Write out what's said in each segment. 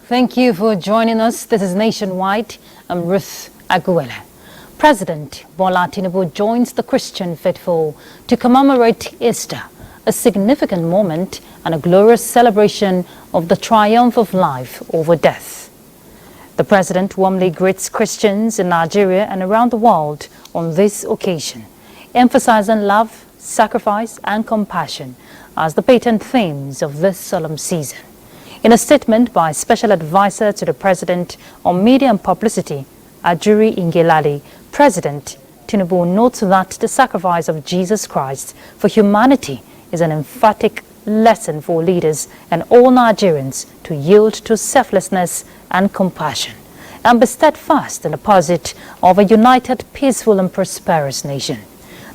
Thank you for joining us. This is Nationwide. I'm Ruth Aguela. President Bola Tinubu joins the Christian faithful to commemorate Easter, a significant moment and a glorious celebration of the triumph of life over death. The president warmly greets Christians in Nigeria and around the world on this occasion, emphasizing love, sacrifice and compassion as the patent themes of this solemn season. In a statement by Special Advisor to the President on Media and Publicity, Ajuri Ngelale, President Tinubu notes that the sacrifice of Jesus Christ for humanity is an emphatic lesson for leaders and all Nigerians to yield to selflessness and compassion and be steadfast in the pursuit of a united, peaceful and prosperous nation.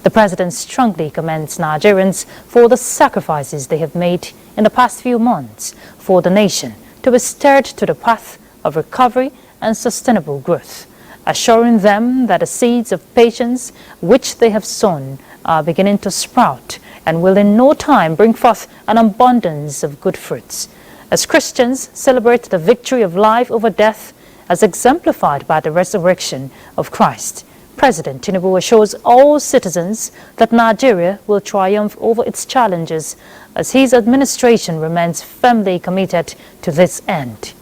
The President strongly commends Nigerians for the sacrifices they have made in the past few months for the nation to be stirred to the path of recovery and sustainable growth, assuring them that the seeds of patience which they have sown are beginning to sprout and will in no time bring forth an abundance of good fruits. As Christians celebrate the victory of life over death as exemplified by the resurrection of Christ, President Tinubu assures all citizens that Nigeria will triumph over its challenges as his administration remains firmly committed to this end.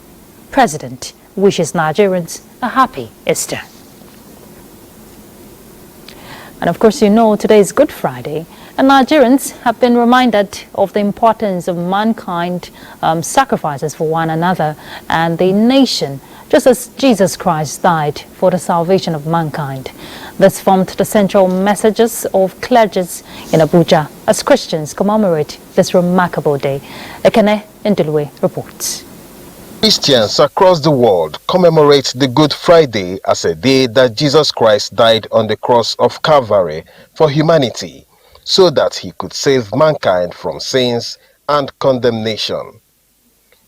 President wishes Nigerians a happy Easter. And of course, you know, today is Good Friday, and Nigerians have been reminded of the importance of mankind sacrifices for one another and the nation, just as Jesus Christ died for the salvation of mankind. This formed the central messages of clergies in Abuja as Christians commemorate this remarkable day. Ekene Ndulwe reports. Christians across the world commemorate the Good Friday as a day that Jesus Christ died on the cross of Calvary for humanity, so that he could save mankind from sins and condemnation.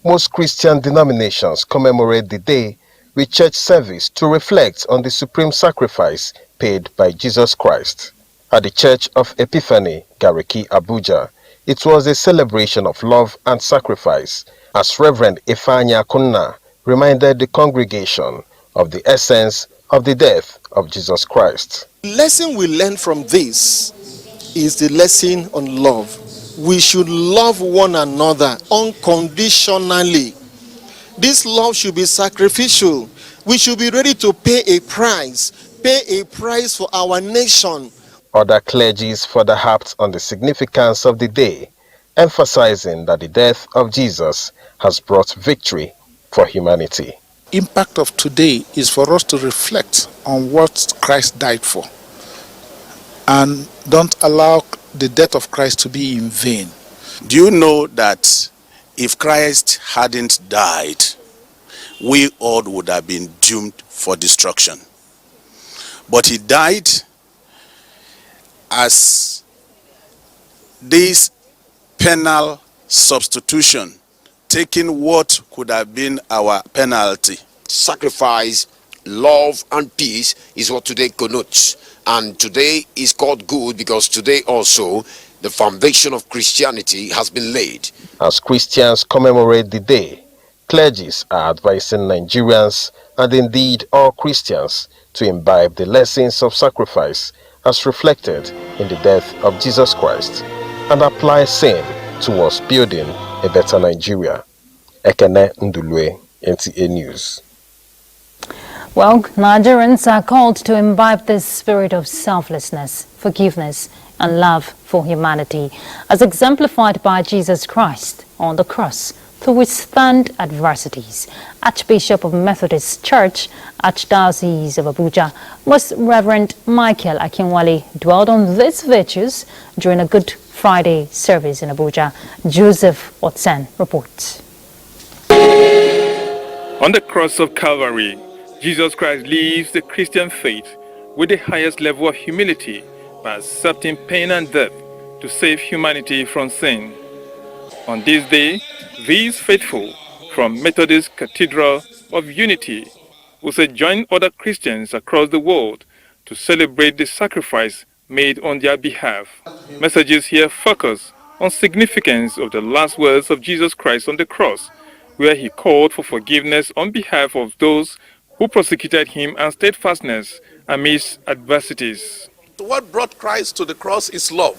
Most Christian denominations commemorate the day with church service to reflect on the supreme sacrifice paid by Jesus Christ. At the Church of Epiphany, Gariki, Abuja, it was a celebration of love and sacrifice, as Reverend Ifanya Kunna reminded the congregation of the essence of the death of Jesus Christ. The lesson we learn from this is the lesson on love. We should love one another unconditionally. This love should be sacrificial. We should be ready to pay a price for our nation. Other clergies further harped on the significance of the day, emphasizing that the death of Jesus has brought victory for humanity. Impact of today is for us to reflect on what Christ died for, and don't allow the death of Christ to be in vain. Do you know that if Christ hadn't died, we all would have been doomed for destruction? But he died as this penal substitution, taking what could have been our penalty. Sacrifice, love and peace is what today connotes. And today is called good because today also the foundation of Christianity has been laid. As Christians commemorate the day, clergies are advising Nigerians and indeed all Christians to imbibe the lessons of sacrifice as reflected in the death of Jesus Christ and apply same towards building a better Nigeria. Ekene Ndulwe, NTA News. Well, Nigerians are called to imbibe this spirit of selflessness, forgiveness, and love for humanity, as exemplified by Jesus Christ on the cross to withstand adversities. Archbishop of Methodist Church, Archdiocese of Abuja, Most Reverend Michael Akinwale dwelled on these virtues during a Good Friday service in Abuja. Joseph Otsen reports. On the cross of Calvary, Jesus Christ lives the Christian faith with the highest level of humility by accepting pain and death to save humanity from sin. On this day, these faithful from Methodist Cathedral of Unity also join other Christians across the world to celebrate the sacrifice made on their behalf. Messages here focus on significance of the last words of Jesus Christ on the cross, where he called for forgiveness on behalf of those who persecuted him and steadfastness amidst adversities. What brought Christ to the cross is love.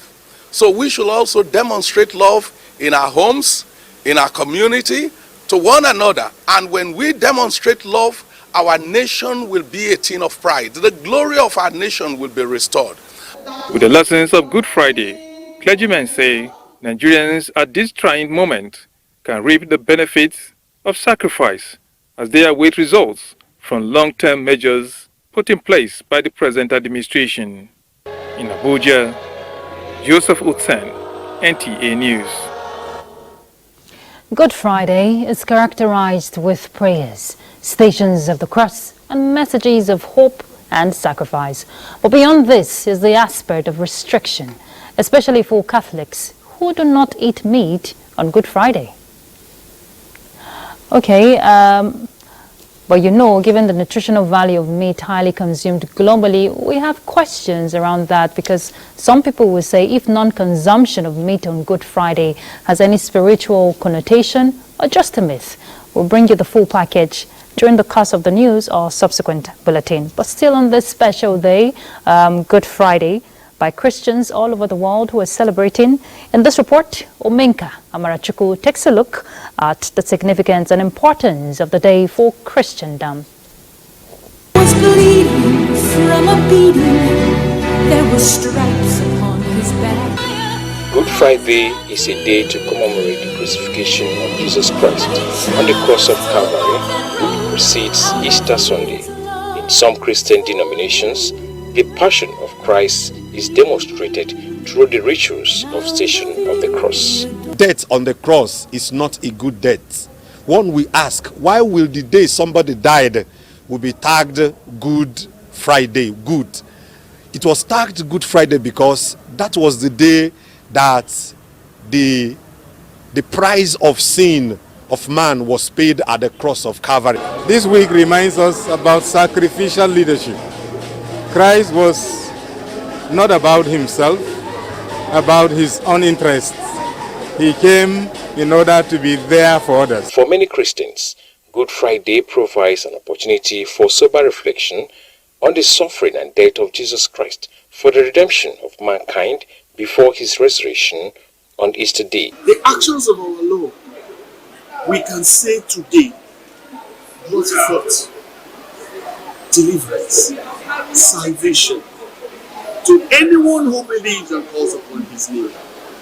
So we should also demonstrate love in our homes, in our community, to one another. And when we demonstrate love, our nation will be a thing of pride. The glory of our nation will be restored. With the lessons of Good Friday, clergymen say Nigerians at this trying moment can reap the benefits of sacrifice as they await results from long-term measures put in place by the present administration. In Abuja, Joseph Utsen, NTA News. Good Friday is characterized with prayers, stations of the cross, and messages of hope and sacrifice. But beyond this is the aspect of restriction, especially for Catholics who do not eat meat on Good Friday. Okay, but you know, given the nutritional value of meat highly consumed globally, we have questions around that, because some people will say if non-consumption of meat on Good Friday has any spiritual connotation or just a myth. We'll bring you the full package during the course of the news or subsequent bulletin. But still on this special day, Good Friday, by Christians all over the world who are celebrating. In this report, Omenka Amarachuku takes a look at the significance and importance of the day for Christendom. Was bleeding from a beating, there were stripes upon his back. Good Friday is a day to commemorate the crucifixion of Jesus Christ on the cross of Calvary, which precedes Easter Sunday. In some Christian denominations, the passion of Christ is demonstrated through the rituals of Station of the Cross. Death on the cross is not a good death. One we ask, why will the day somebody died will be tagged Good Friday, good? It was tagged Good Friday because that was the day that the price of sin of man was paid at the cross of Calvary. This week reminds us about sacrificial leadership. Christ was not about himself, about his own interests. He came in order to be there for others. For many Christians, Good Friday provides an opportunity for sober reflection on the suffering and death of Jesus Christ for the redemption of mankind before his resurrection on Easter Day. The actions of our Lord, we can say today, brought forth deliverance, salvation to anyone who believes and calls upon his name.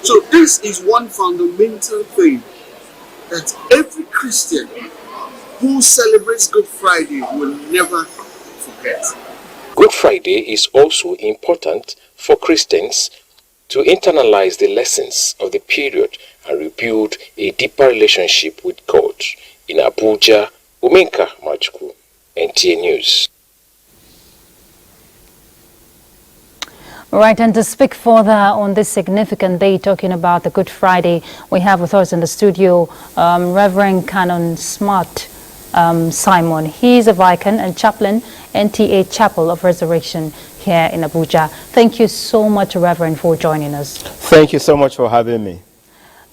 So this is one fundamental thing that every Christian who celebrates Good Friday will never forget. Good Friday is also important for Christians to internalize the lessons of the period and rebuild a deeper relationship with God. In Abuja, Omenka Machuku, NTA News. Right, and to speak further on this significant day, talking about the Good Friday, we have with us in the studio Reverend Canon Smart Simon. He is a vicar and chaplain, NTA Chapel of Resurrection here in Abuja. Thank you so much, Reverend, for joining us. Thank you so much for having me.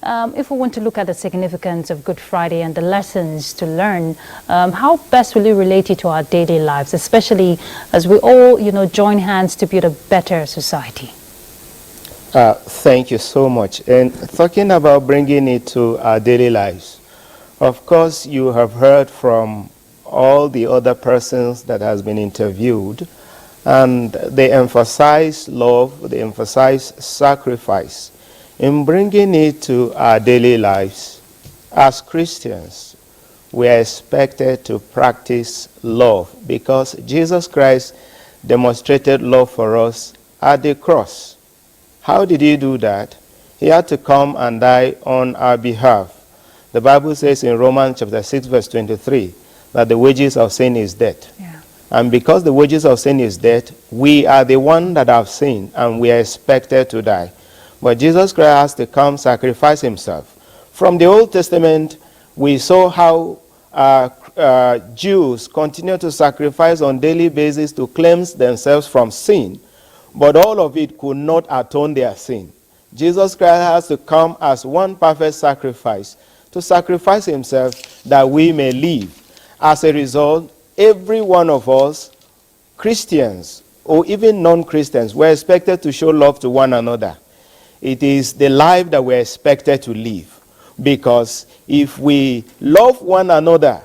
If we want to look at the significance of Good Friday and the lessons to learn, how best will it relate it to our daily lives, especially as we all, join hands to build a better society? Thank you so much. And talking about bringing it to our daily lives, of course, you have heard from all the other persons that has been interviewed And they emphasize love, they emphasize sacrifice. In bringing it to our daily lives, as Christians, we are expected to practice love because Jesus Christ demonstrated love for us at the cross. How did he do that? He had to come and die on our behalf. The Bible says in Romans chapter 6 verse 23 that the wages of sin is death. Yeah. And because the wages of sin is death, we are the one that have sinned and we are expected to die. But Jesus Christ has to come sacrifice himself. From the Old Testament, we saw how Jews continue to sacrifice on a daily basis to cleanse themselves from sin, but all of it could not atone their sin. Jesus Christ has to come as one perfect sacrifice to sacrifice himself that we may live. As a result, every one of us, Christians or even non-Christians, we're expected to show love to one another. It is the life that we're expected to live. Because if we love one another,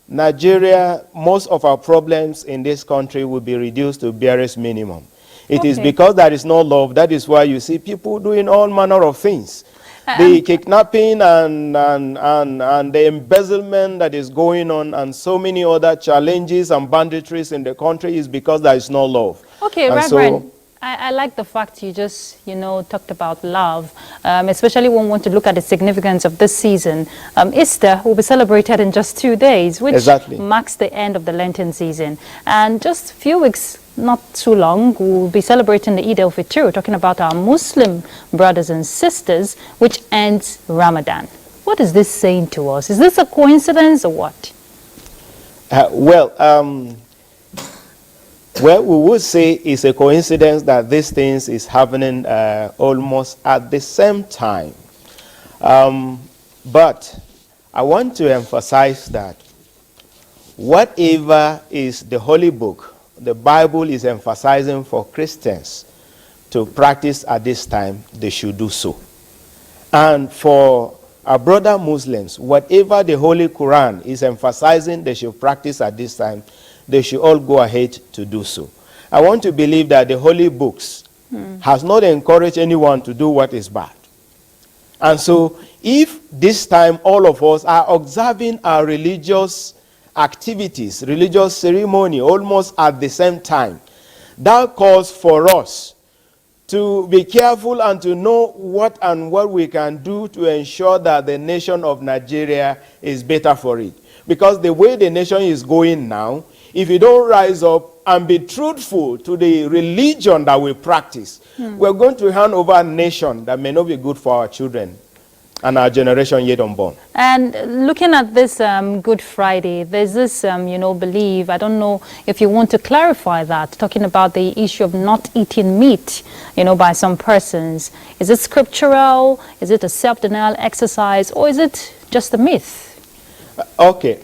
Nigeria, most of our problems in this country will be reduced to barest minimum. It is because there is no love. That is why you see people doing all manner of things. The kidnapping and the embezzlement that is going on and so many other challenges and banditries in the country is because there is no love. Okay, and Reverend, I like the fact you just, talked about love, especially when we want to look at the significance of this season. Easter will be celebrated in just 2 days, which marks the end of the Lenten season. And just a few weeks, not too long, we'll be celebrating the Eid al-Fitr, talking about our Muslim brothers and sisters, which ends Ramadan. What is this saying to us? Is this a coincidence or what? Well, we would say it's a coincidence that these things is happening almost at the same time. But I want to emphasize that whatever is the Holy Book, the Bible is emphasizing for Christians to practice at this time, they should do so. And for our brother Muslims, whatever the Holy Quran is emphasizing they should practice at this time, they should all go ahead to do so. I want to believe that the Holy Books has not encouraged anyone to do what is bad. And so if this time all of us are observing our religious activities, religious ceremony almost at the same time, that calls for us to be careful and to know what we can do to ensure that the nation of Nigeria is better for it. Because the way the nation is going now, if you don't rise up and be truthful to the religion that we practice, we're going to hand over a nation that may not be good for our children and our generation yet unborn. And looking at this Good Friday, there's this, belief, I don't know if you want to clarify that, talking about the issue of not eating meat, by some persons. Is it scriptural? Is it a self-denial exercise? Or is it just a myth? Okay,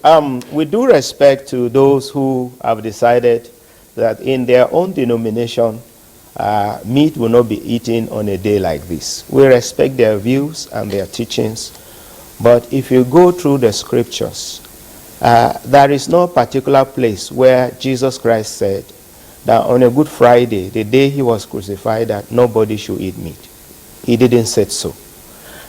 with due respect to those who have decided that in their own denomination, meat will not be eaten on a day like this. We respect their views and their teachings, but if you go through the scriptures, there is no particular place where Jesus Christ said that on a Good Friday, the day he was crucified, that nobody should eat meat. He didn't say so.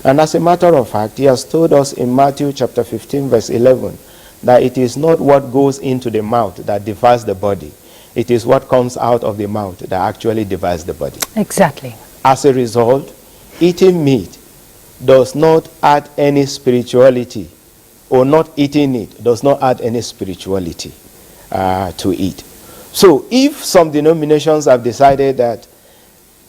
And as a matter of fact, he has told us in Matthew chapter 15, verse 11, that it is not what goes into the mouth that defiles the body. It is what comes out of the mouth that actually defiles the body. Exactly. As a result, eating meat does not add any spirituality, or not eating it does not add any spirituality to it. So if some denominations have decided that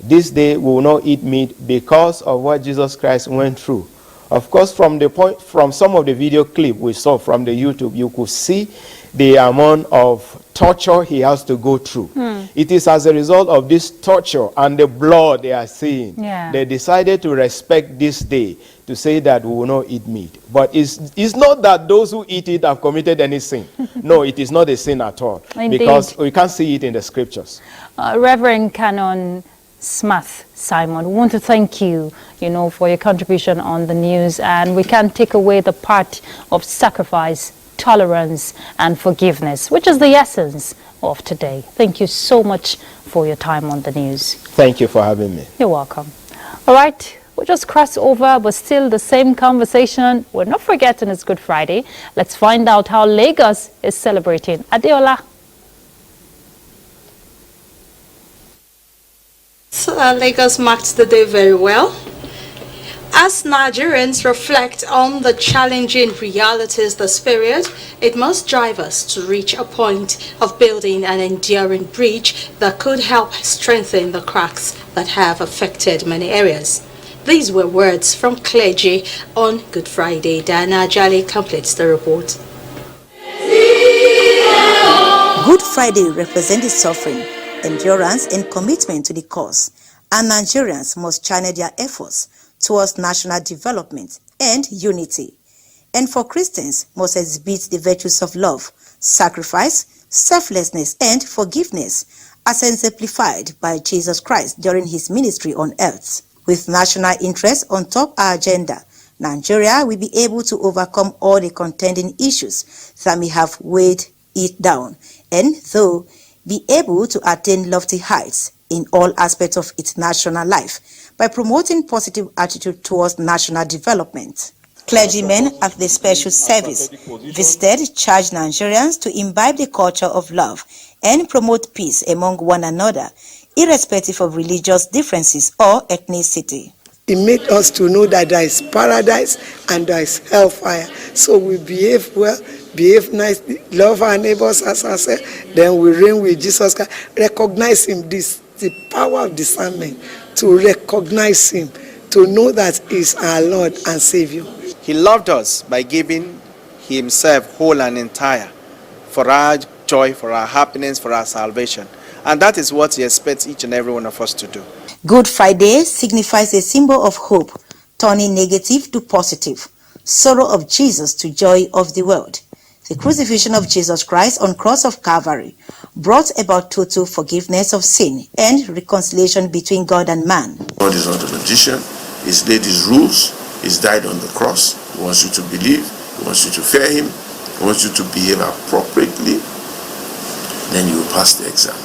this day we will not eat meat because of what Jesus Christ went through. Of course, from some of the video clip we saw from the YouTube, you could see the amount of torture he has to go through. It is as a result of this torture and the blood they are seeing. They decided to respect this day to say that we will not eat meat. But it's not that those who eat it have committed any sin. No, it is not a sin at all. Indeed. Because we can't see it in the scriptures. Reverend Canon Smith Simon, we want to thank you, for your contribution on the news, and we can't take away the part of sacrifice, tolerance, and forgiveness, which is the essence of today. Thank you so much for your time on the news. Thank you for having me. You're welcome. All right, we'll just cross over, but still the same conversation. We're not forgetting it's Good Friday. Let's find out how Lagos is celebrating. Adeola. Lagos marked the day very well. As Nigerians reflect on the challenging realities this period, it must drive us to reach a point of building an enduring bridge that could help strengthen the cracks that have affected many areas. These were words from clergy on Good Friday. Diana Ajali completes the report. Good Friday represents suffering, endurance, and commitment to the cause, and Nigerians must channel their efforts towards national development and unity. And for Christians, must exhibit the virtues of love, sacrifice, selflessness, and forgiveness, as exemplified by Jesus Christ during his ministry on earth. With national interest on top our agenda, Nigeria will be able to overcome all the contending issues that may have weighed it down, and though be able to attain lofty heights in all aspects of its national life by promoting positive attitude towards national development. Clergymen at the special service visited charged Nigerians to imbibe the culture of love and promote peace among one another, irrespective of religious differences or ethnicity. It made us to know that there is paradise and there is hellfire. So we behave well, behave nice, love our neighbors as ourselves, then we reign with Jesus Christ. Recognize him, this the power of discernment, to recognize him, to know that he is our Lord and Savior. He loved us by giving himself whole and entire for our joy, for our happiness, for our salvation. And that is what he expects each and every one of us to do. Good Friday signifies a symbol of hope, turning negative to positive, sorrow of Jesus to joy of the world. The crucifixion of Jesus Christ on cross of Calvary brought about total forgiveness of sin and reconciliation between God and man. God is not a magician. He's laid his rules. He's died on the cross. He wants you to believe. He wants you to fear him. He wants you to behave appropriately. Then you will pass the exam.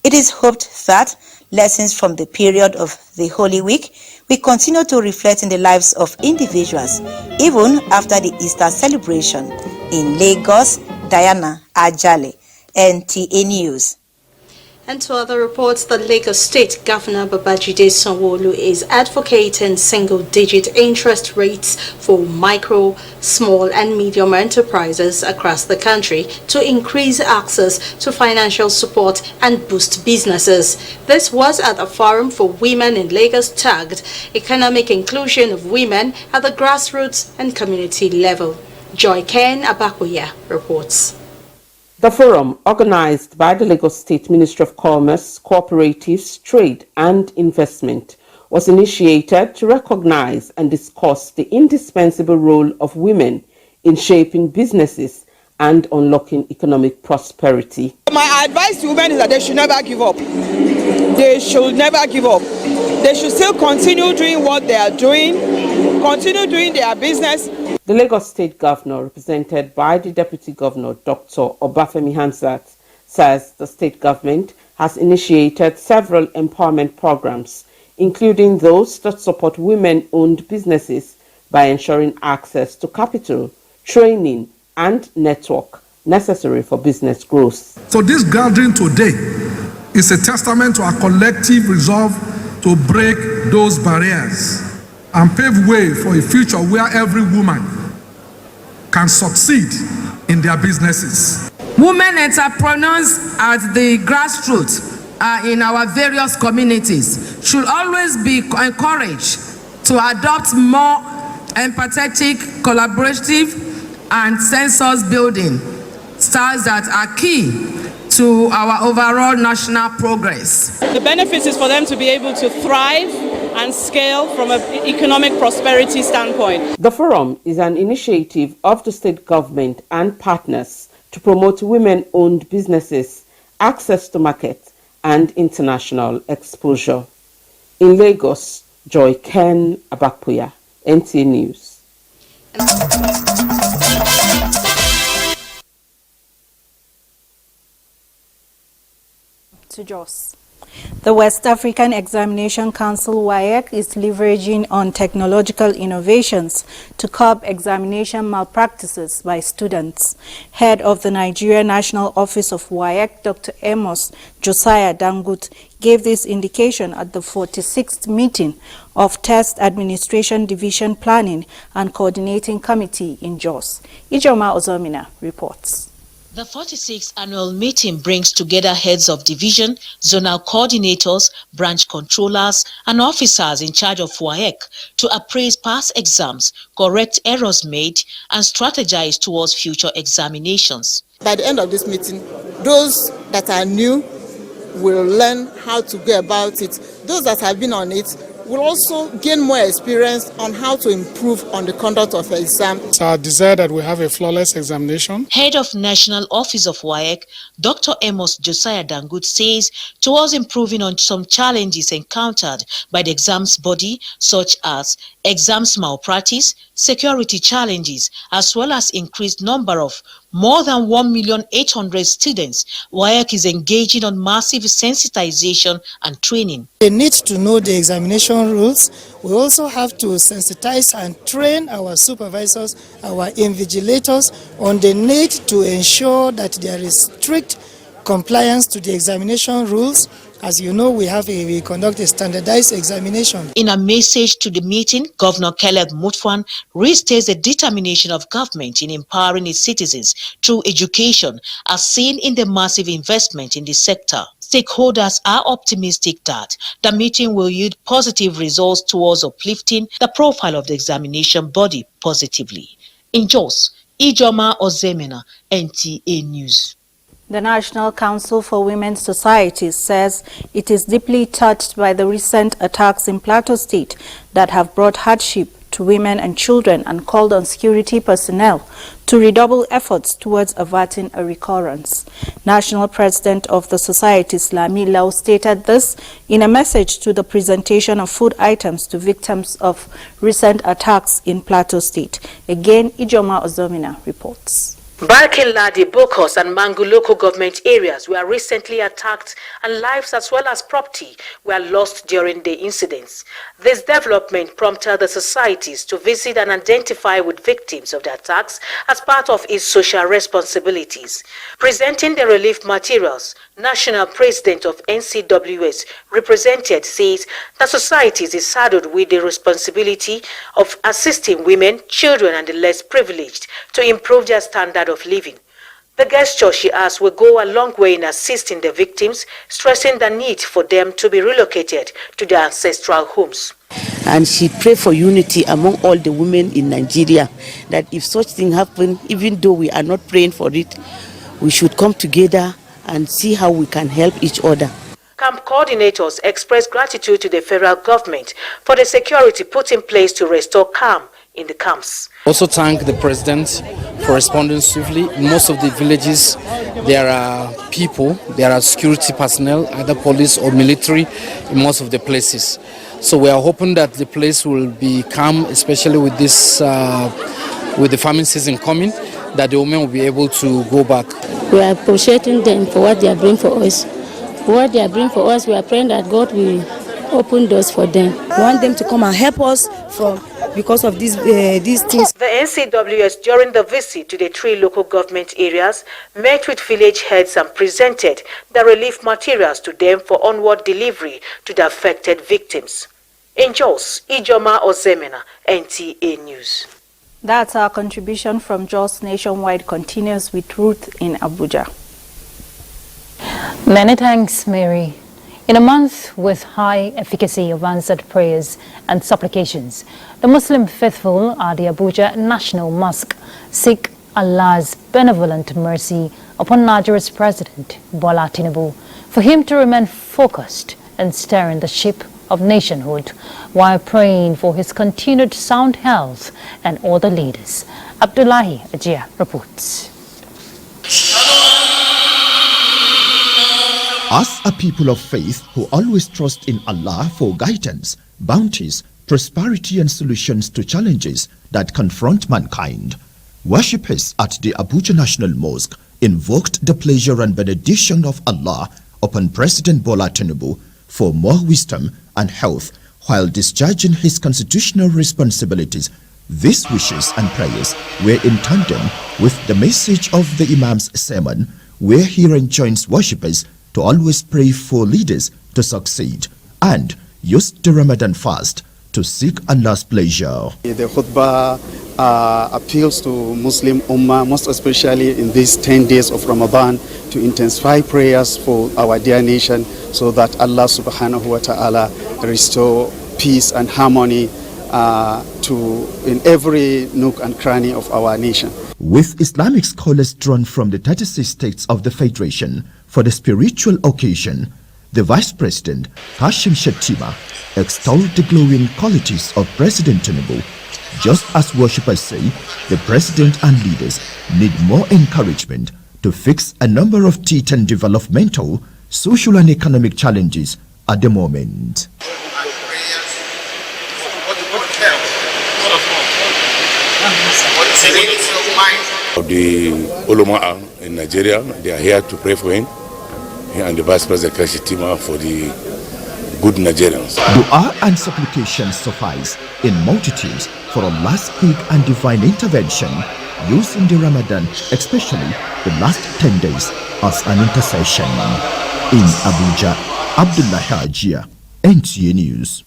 It is hoped that lessons from the period of the Holy Week will continue to reflect in the lives of individuals, even after the Easter celebration. In Lagos, Diana Ajale, NTA News. And to other reports, the Lagos State Governor Babajide Sanwo-Olu is advocating single-digit interest rates for micro, small and medium enterprises across the country to increase access to financial support and boost businesses. This was at a forum for women in Lagos tagged Economic Inclusion of Women at the Grassroots and Community Level. Joy Ken Abakuya reports. The forum, organized by the Lagos State Ministry of Commerce, Cooperatives, Trade and Investment, was initiated to recognize and discuss the indispensable role of women in shaping businesses and unlocking economic prosperity. My advice to women is that they should never give up. They should never give up. They should still continue doing what they are doing, continue doing their business. The Lagos State Governor, represented by the Deputy Governor, Dr. Obafemi Hamzat, says the state government has initiated several empowerment programs, including those that support women-owned businesses by ensuring access to capital, training, and network necessary for business growth. So this gathering today is a testament to our collective resolve to break those barriers and pave way for a future where every woman can succeed in their businesses. Women entrepreneurs at the grassroots in our various communities should always be encouraged to adopt more empathetic, collaborative, and census building styles that are key to our overall national progress. The benefit is for them to be able to thrive and scale from an economic prosperity standpoint. The forum is an initiative of the state government and partners to promote women-owned businesses, access to market, and international exposure. In Lagos, Joy Ken Abakuya, NTA News. to Jos. The West African Examination Council WAEC is leveraging on technological innovations to curb examination malpractices by students. Head of the Nigerian National Office of WAEC, Dr. Amos Josiah Dangut, gave this indication at the 46th meeting of Test Administration Division Planning and Coordinating Committee in Jos. Ijoma Ozomina reports. The 46th annual meeting brings together heads of division, zonal coordinators, branch controllers, and officers in charge of WAEC to appraise past exams, correct errors made, and strategize towards future examinations. By the end of this meeting, those that are new will learn how to go about it. Those that have been on it will also gain more experience on how to improve on the conduct of the exam. It's our desire that we have a flawless examination. Head of National Office of WAEC, Dr. Amos Josiah Dangut says towards improving on some challenges encountered by the exams body, such as exams malpractice, security challenges, as well as increased number of more than 1,800,000 students, WAEC is engaging on massive sensitization and training. They need to know the examination rules. We also have to sensitize and train our supervisors, our invigilators on the need to ensure that there is strict compliance to the examination rules. As you know, we conduct a standardized examination. In a message to the meeting, Governor Caleb Mutfwang restates the determination of government in empowering its citizens through education, as seen in the massive investment in the sector. Stakeholders are optimistic that the meeting will yield positive results towards uplifting the profile of the examination body positively. In Jos, Ijoma Ozemena, NTA News. The National Council for Women's Societies says it is deeply touched by the recent attacks in Plateau State that have brought hardship to women and children and called on security personnel to redouble efforts towards averting a recurrence. National President of the Society, Lami Lau, stated this in a message to the presentation of food items to victims of recent attacks in Plateau State. Again, Ijoma Ozomina reports. Barkin Ladi, Bokos and Mangu local government areas were recently attacked and lives as well as property were lost during the incidents. This development prompted the societies to visit and identify with victims of the attacks as part of its social responsibilities. Presenting the relief materials, National President of NCWS represented says the societies is saddled with the responsibility of assisting women, children and the less privileged to improve their standard of living. The gesture, she asked, will go a long way in assisting the victims, stressing the need for them to be relocated to their ancestral homes. And she prayed for unity among all the women in Nigeria, that if such thing happen, even though we are not praying for it, we should come together and see how we can help each other. Camp coordinators expressed gratitude to the federal government for the security put in place to restore calm in the camps. Also thank the president for responding swiftly. In most of the villages, there are people, there are security personnel, either police or military in most of the places. So we are hoping that the place will be calm, especially with this, with the farming season coming, that the women will be able to go back. We are appreciating them for what they are doing for us. What they are doing for us, we are praying that God will open doors for them. We want them to come and help us because of these things. The NCWS, during the visit to the 3 local government areas, met with village heads and presented the relief materials to them for onward delivery to the affected victims. In Jos, Ijoma Ozemena, NTA News. That's our contribution from Jos Nationwide continues with Ruth in Abuja. Many thanks, Mary. In a month with high efficacy of answered prayers and supplications, the Muslim faithful at the Abuja National Mosque seek Allah's benevolent mercy upon Nigeria's President, Bola Tinubu, for him to remain focused and steering the ship of nationhood while praying for his continued sound health and other leaders. Abdullahi Ajia reports. As a people of faith who always trust in Allah for guidance, bounties, prosperity and solutions to challenges that confront mankind, worshippers at the Abuja National Mosque invoked the pleasure and benediction of Allah upon President Bola Tinubu for more wisdom and health while discharging his constitutional responsibilities. These wishes and prayers were in tandem with the message of the Imam's sermon, where he enjoins worshippers to always pray for leaders to succeed and use the Ramadan fast to seek Allah's pleasure. The khutbah appeals to Muslim Ummah, most especially in these 10 days of Ramadan, to intensify prayers for our dear nation so that Allah subhanahu wa ta'ala restore peace and harmony in every nook and cranny of our nation. With Islamic scholars drawn from the 36 states of the Federation for the spiritual occasion, the Vice President, Hashim Shettima, extolled the glowing qualities of President Tinubu. Just as worshippers say, the President and leaders need more encouragement to fix a number of titan developmental, social and economic challenges at the moment. The ulama in Nigeria, they are here to pray for him, and the Vice President Shettima for the good Nigerians. Dua and supplications suffice in multitudes for Allah's quick and divine intervention, using the Ramadan, especially the last 10 days, as an intercession. In Abuja, Abdullah Hajia, NTA News.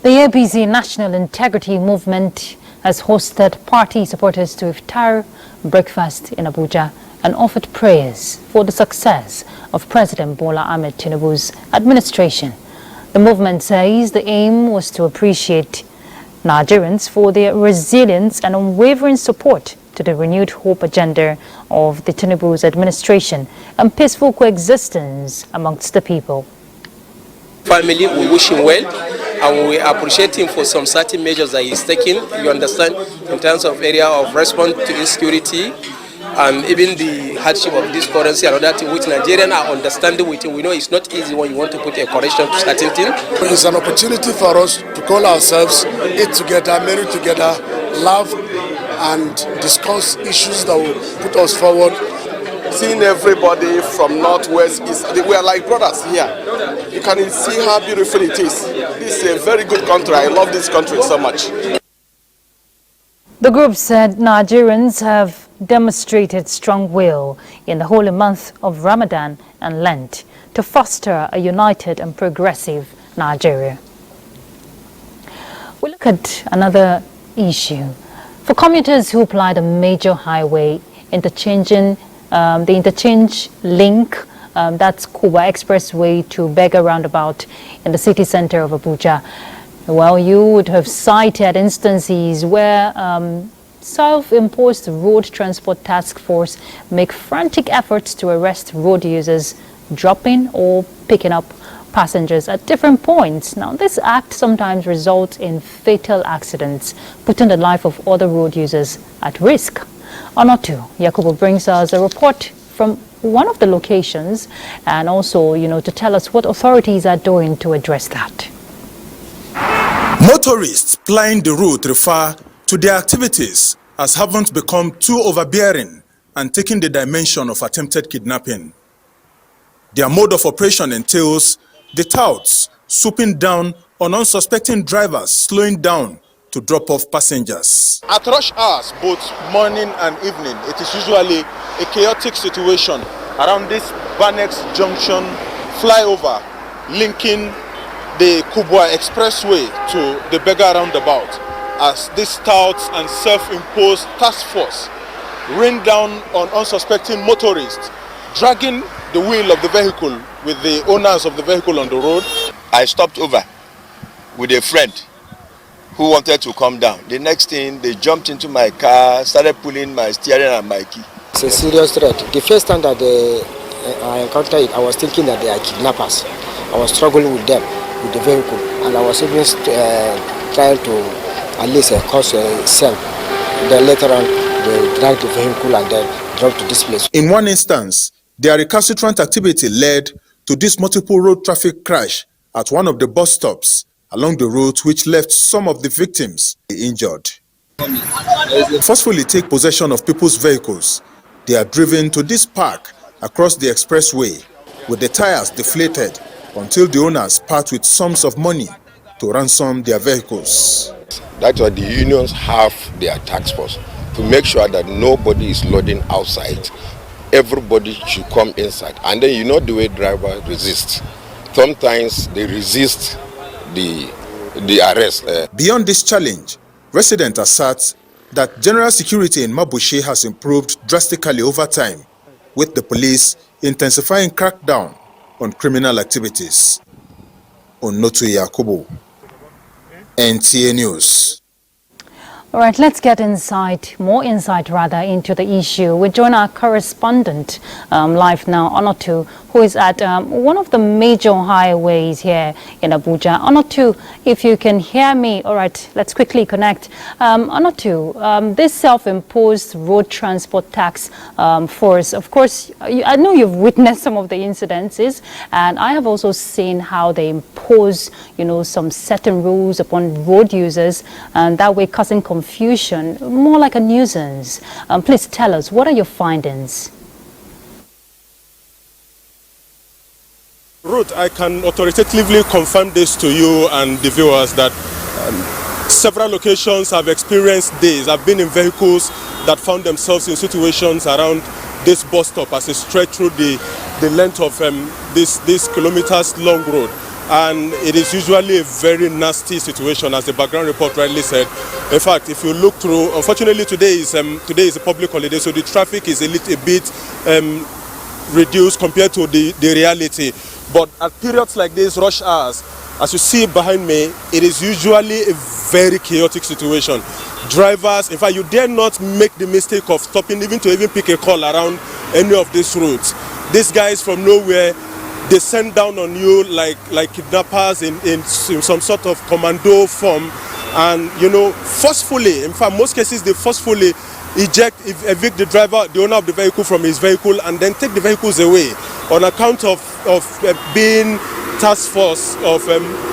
The APC National Integrity Movement has hosted party supporters to iftar breakfast in Abuja and offered prayers for the success of President Bola Ahmed Tinubu's administration. The movement says the aim was to appreciate Nigerians for their resilience and unwavering support to the renewed hope agenda of the Tinubu's administration and peaceful coexistence amongst the people. Family, we wish him well and we appreciate him for some certain measures that he's taking, you understand, in terms of area of response to insecurity and even the hardship of this currency and other things which Nigerians are understanding with him. We know it's not easy when you want to put a correction to certain things. It's an opportunity for us to call ourselves, eat together, marry together, love and discuss issues that will put us forward. Seeing everybody from northwest, we are like brothers here. You can see how beautiful it is. This is a very good country. I love this country so much. The group said Nigerians have demonstrated strong will in the holy month of Ramadan and Lent to foster a united and progressive Nigeria. We look at another issue. For commuters who apply the major highway the interchange link, that's Kuba Expressway to Bega Roundabout in the city center of Abuja. Well, you would have cited instances where self-imposed Road Transport Task Force make frantic efforts to arrest road users dropping or picking up passengers at different points. Now, this act sometimes results in fatal accidents, putting the life of other road users at risk. Onotu Yakubu brings us a report from one of the locations and also, to tell us what authorities are doing to address that. Motorists plying the route refer to their activities as haven't become too overbearing and taking the dimension of attempted kidnapping. Their mode of operation entails the touts swooping down on unsuspecting drivers, slowing down to drop off passengers. At rush hours, both morning and evening, it is usually a chaotic situation around this Banex Junction flyover linking the Kubwa Expressway to the Bega Roundabout, as these touts and self-imposed task force rain down on unsuspecting motorists, dragging the wheel of the vehicle with the owners of the vehicle on the road. I stopped over with a friend who wanted to come down. The next thing, they jumped into my car, started pulling my steering and my key. It's a serious threat. The first time that I encountered it, I was thinking that they are kidnappers. I was struggling with them, with the vehicle, and I was even trying to at least cause a cell. Then later on, they dragged the vehicle and then drove to this place. In one instance, their recalcitrant activity led to this multiple road traffic crash at one of the bus stops along the road, which left some of the victims injured. Forcefully take possession of people's vehicles. They are driven to this park across the expressway with the tires deflated until the owners part with sums of money to ransom their vehicles. That's why the unions have their task force to make sure that nobody is loading outside. Everybody should come inside. And then you know the way drivers resist. Sometimes they resist the arrest. Beyond this challenge, residents assert that general security in Mabushi has improved drastically over time, with the police intensifying crackdown on criminal activities. Onotu Yakubu, NTA News. All right, let's get more insight into the issue. We join our correspondent live now, Onotu, who is at one of the major highways here in Abuja. Onotu, if you can hear me, all right, let's quickly connect. Onotu, this self-imposed road transport tax force, of course, I know you've witnessed some of the incidences, and I have also seen how they impose, some certain rules upon road users, and that way causing confusion, more like a nuisance. Please tell us, what are your findings? Ruth, I can authoritatively confirm this to you and the viewers that several locations have experienced this. I've been in vehicles that found themselves in situations around this bus stop as it stretched through the length of this kilometers long road. And it is usually a very nasty situation, as the background report rightly said. In fact, if you look through, unfortunately today is a public holiday, so the traffic is a little bit reduced compared to the reality. But at periods like this, rush hours, as you see behind me, it is usually a very chaotic situation. Drivers, in fact, you dare not make the mistake of stopping even to pick a call around any of these routes. These guys from nowhere, they send down on you like kidnappers in some sort of commando form, and forcefully, in fact most cases they forcefully evict the driver, the owner of the vehicle, from his vehicle and then take the vehicles away on account of being task force of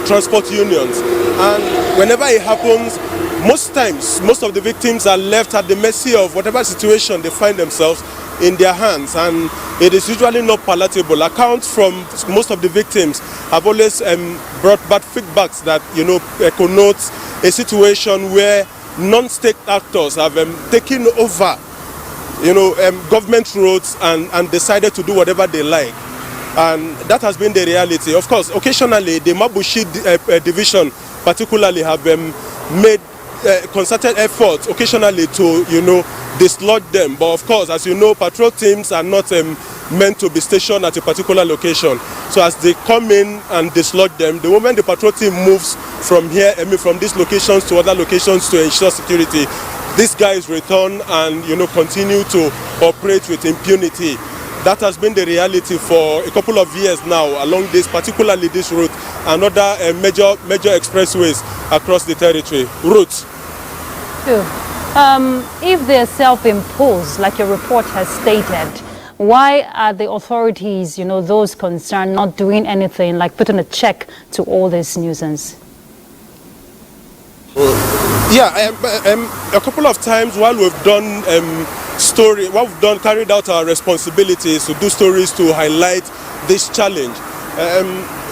transport unions. And whenever it happens, most times most of the victims are left at the mercy of whatever situation they find themselves in their hands, and it is usually not palatable. Accounts from most of the victims have always brought back feedbacks that connotes a situation where non-state actors have taken over government roads and decided to do whatever they like, and that has been the reality. Of course, occasionally the Mabushi division particularly have made concerted efforts occasionally to dislodge them, but of course, as you know, patrol teams are not meant to be stationed at a particular location. So as they come in and dislodge them, the moment the patrol team moves from here, from these locations to other locations to ensure security, these guys return and continue to operate with impunity. That has been the reality for a couple of years now along this, particularly this route and other major expressways across the territory. Routes. If they're self-imposed, like your report has stated, why are the authorities, those concerned, not doing anything, like putting a check to all this nuisance? A couple of times while we've done carried out our responsibilities to do stories to highlight this challenge.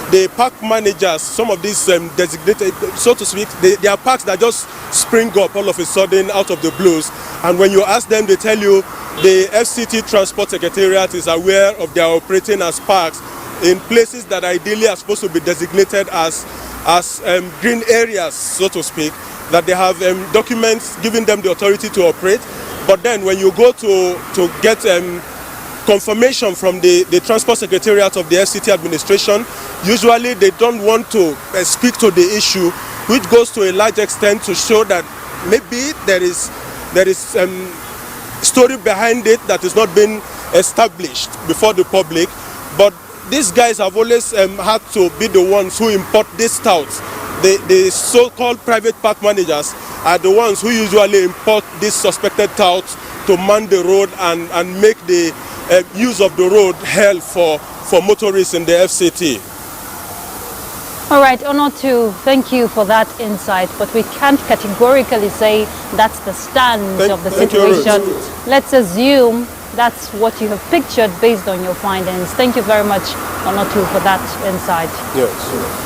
The park managers, some of these designated, so to speak, they are parks that just spring up all of a sudden out of the blues, and when you ask them, they tell you the FCT Transport Secretariat is aware of their operating as parks in places that ideally are supposed to be designated as green areas, so to speak, that they have documents giving them the authority to operate. But then when you go to get confirmation from the Transport Secretariat of the FCT administration, usually they don't want to speak to the issue, which goes to a large extent to show that maybe there is story behind it that is not being established before the public. But these guys have always had to be the ones who import these touts. The so-called private park managers are the ones who usually import these suspected touts to man the road and make the use of the road hell for motorists in the FCT. All right, Onotu, thank you for that insight, but we can't categorically say that's the stance of the situation. Let's assume that's what you have pictured based on your findings. Thank you very much, Onotu, for that insight. Yes.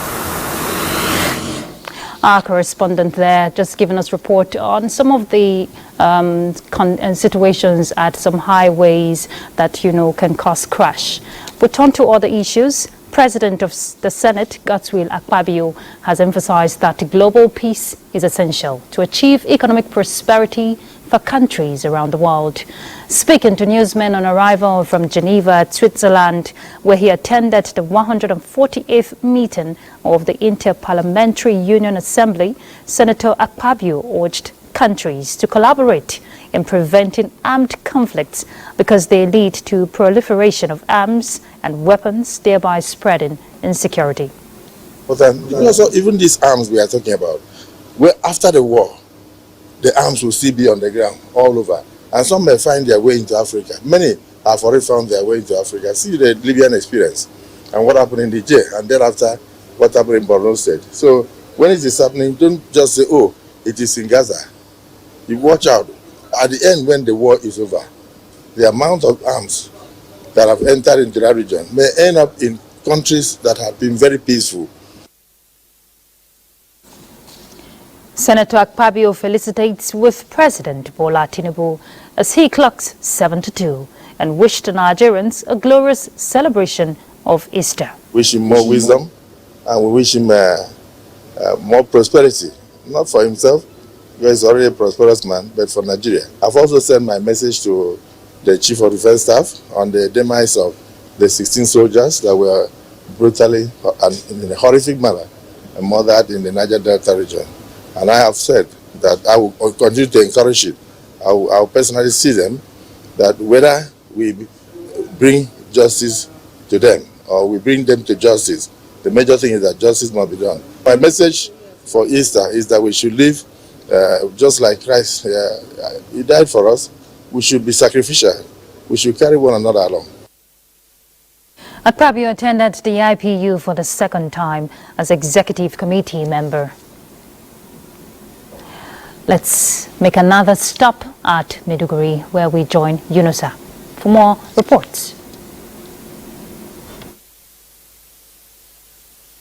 Our correspondent there just giving us report on some of the situations at some highways that, you know, can cause crash. But on to other issues. President of the Senate, Godswill Akpabio, has emphasized that global peace is essential to achieve economic prosperity for countries around the world. Speaking to newsmen on arrival from Geneva, Switzerland, where he attended the 148th meeting of the Inter-Parliamentary Union Assembly, Senator Akpabio urged countries to collaborate in preventing armed conflicts because they lead to proliferation of arms and weapons, thereby spreading insecurity. But also, even these arms we are talking about, where after the war, the arms will still be on the ground all over. And some may find their way into Africa. Many have already found their way into Africa. See the Libyan experience and what happened in Niger, and thereafter what happened in Borno State. So when it is happening, don't just say, oh, it is in Gaza. You watch out. At the end, when the war is over, the amount of arms that have entered into that region may end up in countries that have been very peaceful. Senator Akpabio felicitates with President Bola Tinubu as he clocks 72 and wished the Nigerians a glorious celebration of Easter. Wish him more wisdom, and we wish him more prosperity, not for himself, because he's already a prosperous man, but for Nigeria. I've also sent my message to the Chief of Defense Staff on the demise of the 16 soldiers that were brutally and in a horrific manner murdered in the Niger Delta region. And I have said that I will continue to encourage it. I will personally see them, that whether we bring justice to them or we bring them to justice, the major thing is that justice must be done. My message for Easter is that we should live just like Christ. He died for us. We should be sacrificial. We should carry one another along. Akpabio attended the IPU for the second time as executive committee member. Let's make another stop at Maiduguri, where we join Yunusa for more reports.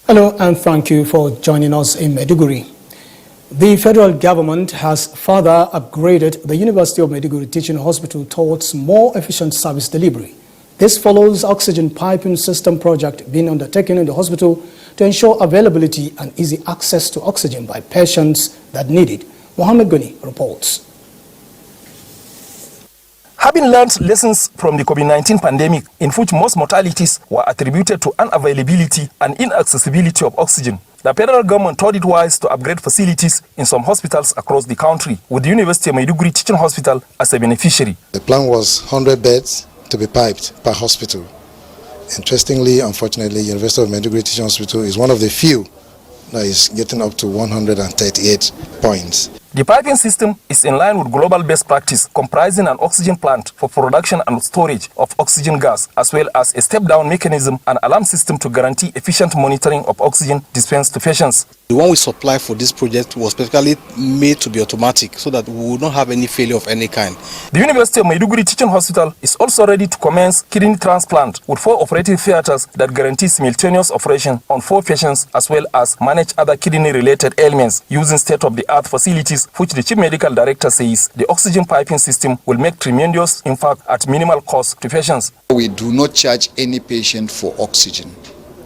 Hello and thank you for joining us in Maiduguri. The federal government has further upgraded the University of Maiduguri Teaching Hospital towards more efficient service delivery. This follows oxygen piping system project being undertaken in the hospital to ensure availability and easy access to oxygen by patients that need it. Mohammed Goni reports. Having learned lessons from the COVID-19 pandemic, in which most mortalities were attributed to unavailability and inaccessibility of oxygen, the federal government thought it wise to upgrade facilities in some hospitals across the country, with the University of Maiduguri Teaching Hospital as a beneficiary. The plan was 100 beds to be piped per hospital. Interestingly, unfortunately, University of Maiduguri Teaching Hospital is one of the few that is getting up to 138 points. The piping system is in line with global best practice, comprising an oxygen plant for production and storage of oxygen gas, as well as a step-down mechanism and alarm system to guarantee efficient monitoring of oxygen dispensed to patients. The one we supply for this project was specifically made to be automatic so that we would not have any failure of any kind. The University of Maiduguri Teaching Hospital is also ready to commence kidney transplant with 4 operating theaters that guarantee simultaneous operation on 4 patients, as well as manage other kidney-related ailments using state-of-the-art facilities, which the Chief Medical Director says the oxygen piping system will make tremendous impact at minimal cost to patients. We do not charge any patient for oxygen.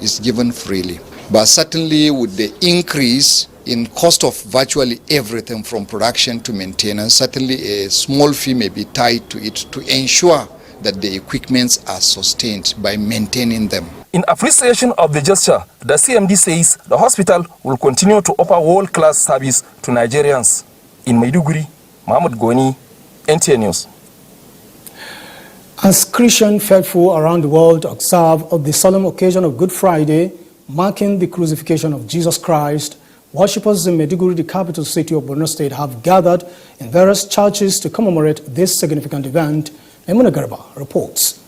It's given freely. But certainly with the increase in cost of virtually everything from production to maintenance, certainly a small fee may be tied to it to ensure that the equipments are sustained by maintaining them. In appreciation of the gesture, the CMD says the hospital will continue to offer world-class service to Nigerians. In Maiduguri, Mohammed Goni, NTA News. As Christian faithful around the world observe the solemn occasion of Good Friday, marking the crucifixion of Jesus Christ, worshippers in Maiduguri, the capital city of Borno State, have gathered in various churches to commemorate this significant event. Emuna Garba reports.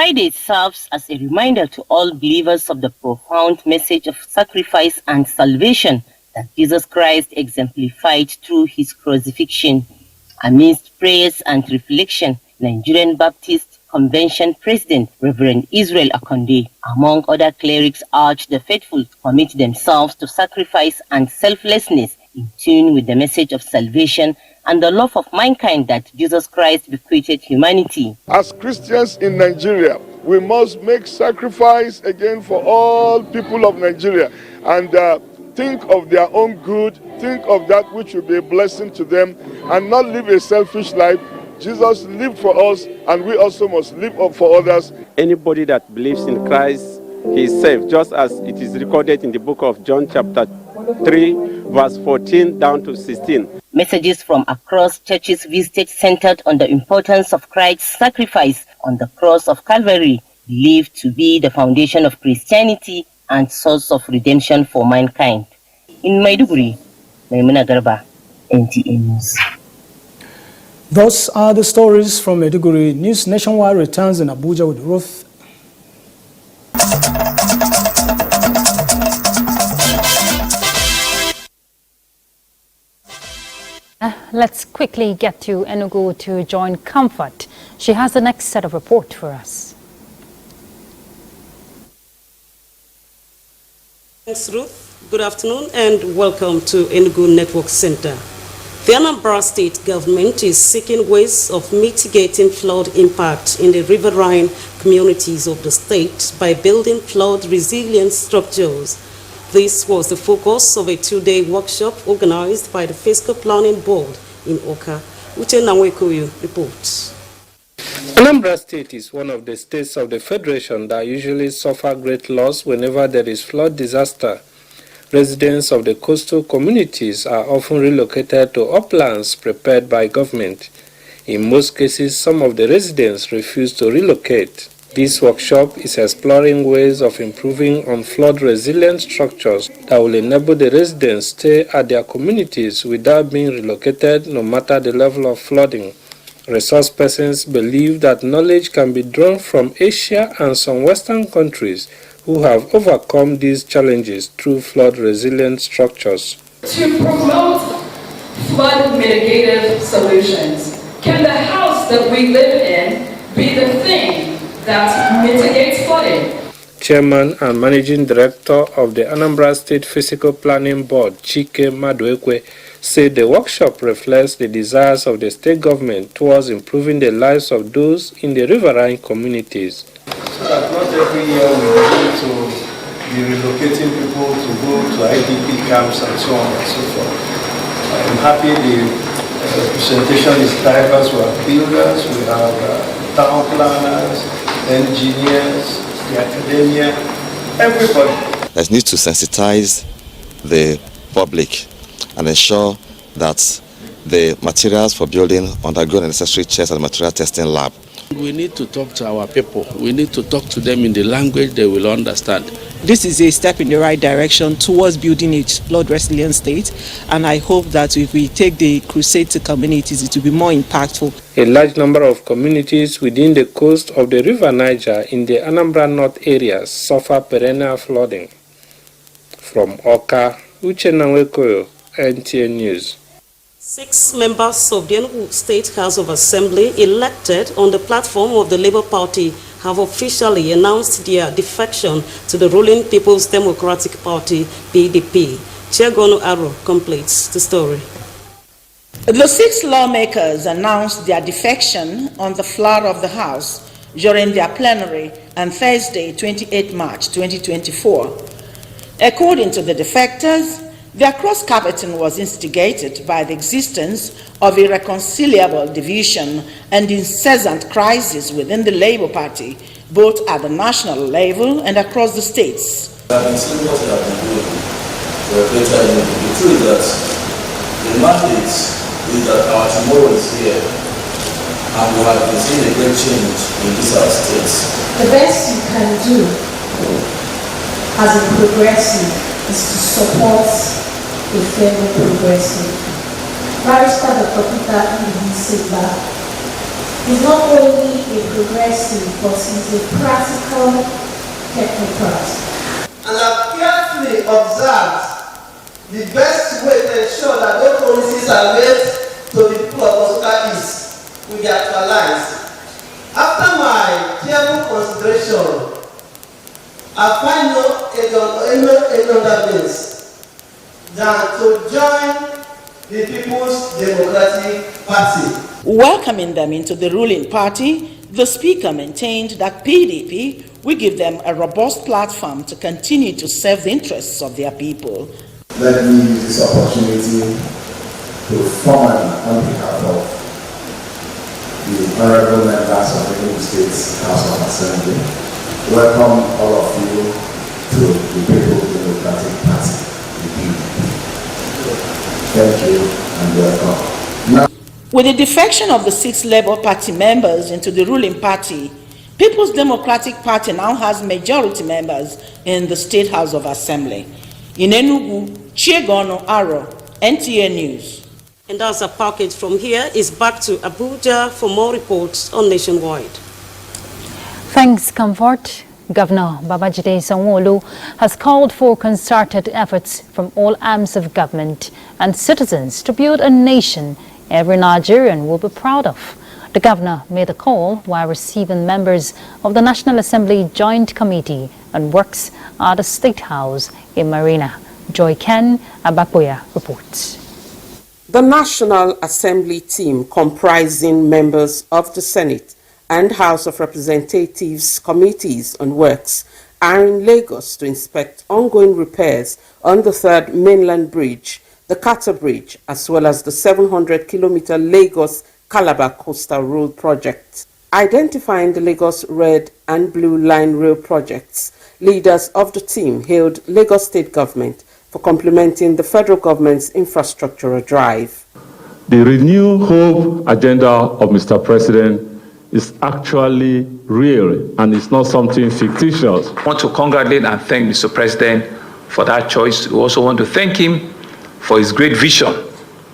Friday serves as a reminder to all believers of the profound message of sacrifice and salvation that Jesus Christ exemplified through his crucifixion. Amidst prayers and reflection, Nigerian Baptist Convention President Reverend Israel Akonde, among other clerics, urged the faithful to commit themselves to sacrifice and selflessness in tune with the message of salvation and the love of mankind that Jesus Christ bequeathed humanity. As Christians in Nigeria, we must make sacrifice again for all people of Nigeria and think of their own good, think of that which will be a blessing to them, and not live a selfish life. Jesus lived for us, and we also must live up for others. Anybody that believes in Christ, he is saved, just as it is recorded in the book of John chapter 3, verse 14 down to 16. Messages from across churches visited centered on the importance of Christ's sacrifice on the cross of Calvary, believed to be the foundation of Christianity and source of redemption for mankind. In Maiduguri, Maimuna Garba, NTA News. Those are the stories from Maiduguri. News Nationwide returns in Abuja with Ruth. Let's quickly get to Enugu to join Comfort. She has the next set of report for us. Thanks, Ruth. Good afternoon and welcome to Enugu Network Center. The Anambra State government is seeking ways of mitigating flood impact in the riverine communities of the state by building flood resilient structures. This was the focus of a two-day workshop organized by the Fiscal Planning Board in Oka. Uche Namwekoyo reports. Anambra State is one of the states of the Federation that usually suffer great loss whenever there is flood disaster. Residents of the coastal communities are often relocated to uplands prepared by government. In most cases, some of the residents refuse to relocate. This workshop is exploring ways of improving on flood-resilient structures that will enable the residents stay at their communities without being relocated no matter the level of flooding. Resource persons believe that knowledge can be drawn from Asia and some Western countries who have overcome these challenges through flood-resilient structures. To promote flood mitigative solutions, can the house that we live in be the thing that mitigates flooding? Chairman and Managing Director of the Anambra State Physical Planning Board, Chike Maduekwe, said the workshop reflects the desires of the state government towards improving the lives of those in the riverine communities. So that not every year we need to be relocating people to go to IDP camps and so on and so forth. I'm happy the presentation is diverse. We have builders, we have town planners, engineers, the academia, everybody. There's need to sensitize the public and ensure that the materials for building undergo the necessary checks at the material testing lab. We need to talk to our people. We need to talk to them in the language they will understand. This is a step in the right direction towards building a flood-resilient state, and I hope that if we take the crusade to communities, it will be more impactful. A large number of communities within the coast of the River Niger in the Anambra North areas suffer perennial flooding. From Oka, Uche Namwekoyo, NTA News. 6 members of the Enugu State House of Assembly elected on the platform of the Labour Party have officially announced their defection to the ruling People's Democratic Party, PDP. Chiagono Aro completes the story. The 6 lawmakers announced their defection on the floor of the House during their plenary on Thursday, 28 March 2024. According to the defectors, their cross-carpeting was instigated by the existence of irreconcilable division and incessant crisis within the Labour Party, both at the national level and across the states. The truth is that the mandate is that our tomorrow is here, and we have been seeing a great change in this our states. The best you can do as a progressive is to support a fellow progressive. Barrister Dr. Peter Silva He's not only a progressive, but he's a practical technocrat. And I've carefully observed the best way to ensure that those policies are made to the people of Abuja is to be actualized. After my careful consideration, I find no other means than to join the People's Democratic Party. Welcoming them into the ruling party, the Speaker maintained that PDP will give them a robust platform to continue to serve the interests of their people. Let me use this opportunity to formally, on behalf of the honorable members of the Enugu State House of Assembly, welcome all of you to the People's Democratic Party, the PDP. Thank you and welcome. Now, with the defection of the 6 Labour Party members into the ruling party, People's Democratic Party now has majority members in the State House of Assembly. In Enugu, Chiegono Aro, NTA News. And as a package from here is back to Abuja for more reports on Nationwide. Thanks, Comfort. Governor Babajide Sanwo-Olu has called for concerted efforts from all arms of government and citizens to build a nation every Nigerian will be proud of. The governor made the call while receiving members of the National Assembly Joint Committee on Works at the State House in Marina. Joy Ken Abapoya reports. The National Assembly team, comprising members of the Senate and House of Representatives Committees on Works, are in Lagos to inspect ongoing repairs on the Third Mainland Bridge, the Carter Bridge, as well as the 700-kilometer Lagos-Calabar Coastal Road project. Identifying the Lagos Red and Blue Line Rail projects, leaders of the team hailed Lagos State Government for complementing the federal government's infrastructural drive. The Renew Hope agenda of Mr. President is actually real and it's not something fictitious. I want to congratulate and thank Mr. President for that choice. We also want to thank him for his great vision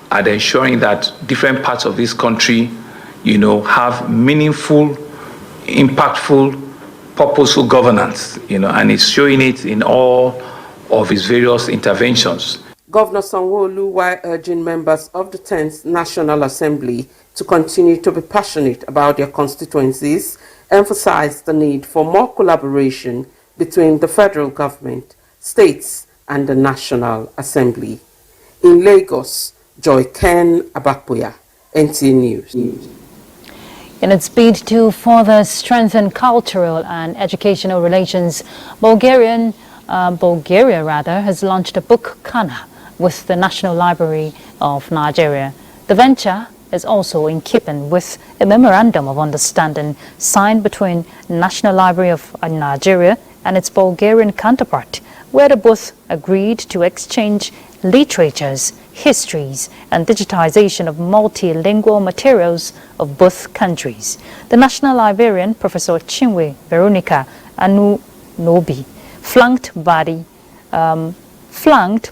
at ensuring that different parts of this country, have meaningful, impactful, purposeful governance, and he's showing it in all of his various interventions. Governor Sanwo-Olu, while urging members of the 10th National Assembly to continue to be passionate about their constituencies, emphasized the need for more collaboration between the federal government, states, and the National Assembly. In Lagos, Joy Ken Abapoya, NTA News. In its bid to further strengthen cultural and educational relations, Bulgaria has launched a book Kana with the National Library of Nigeria. The venture is also in keeping with a memorandum of understanding signed between National Library of Nigeria and its Bulgarian counterpart, where they both agreed to exchange literatures, histories, and digitization of multilingual materials of both countries. The National Librarian, Professor Chinwe Veronica Anunobi, flanked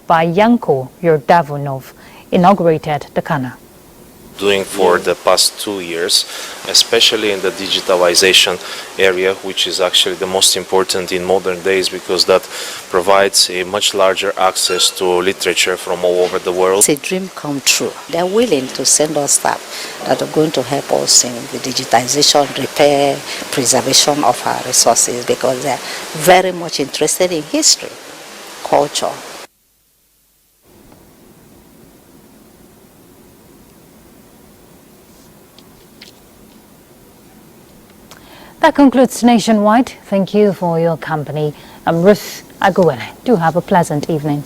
by Yanko Yordavonov, inaugurated the Kana. Doing for the past 2 years, especially in the digitalization area, which is actually the most important in modern days because that provides a much larger access to literature from all over the world. It's a dream come true. They're willing to send us staff that are going to help us in the digitization, repair, preservation of our resources because they're very much interested in history, culture. That concludes Nationwide. Thank you for your company. I'm Ruth Aguwele. Do have a pleasant evening.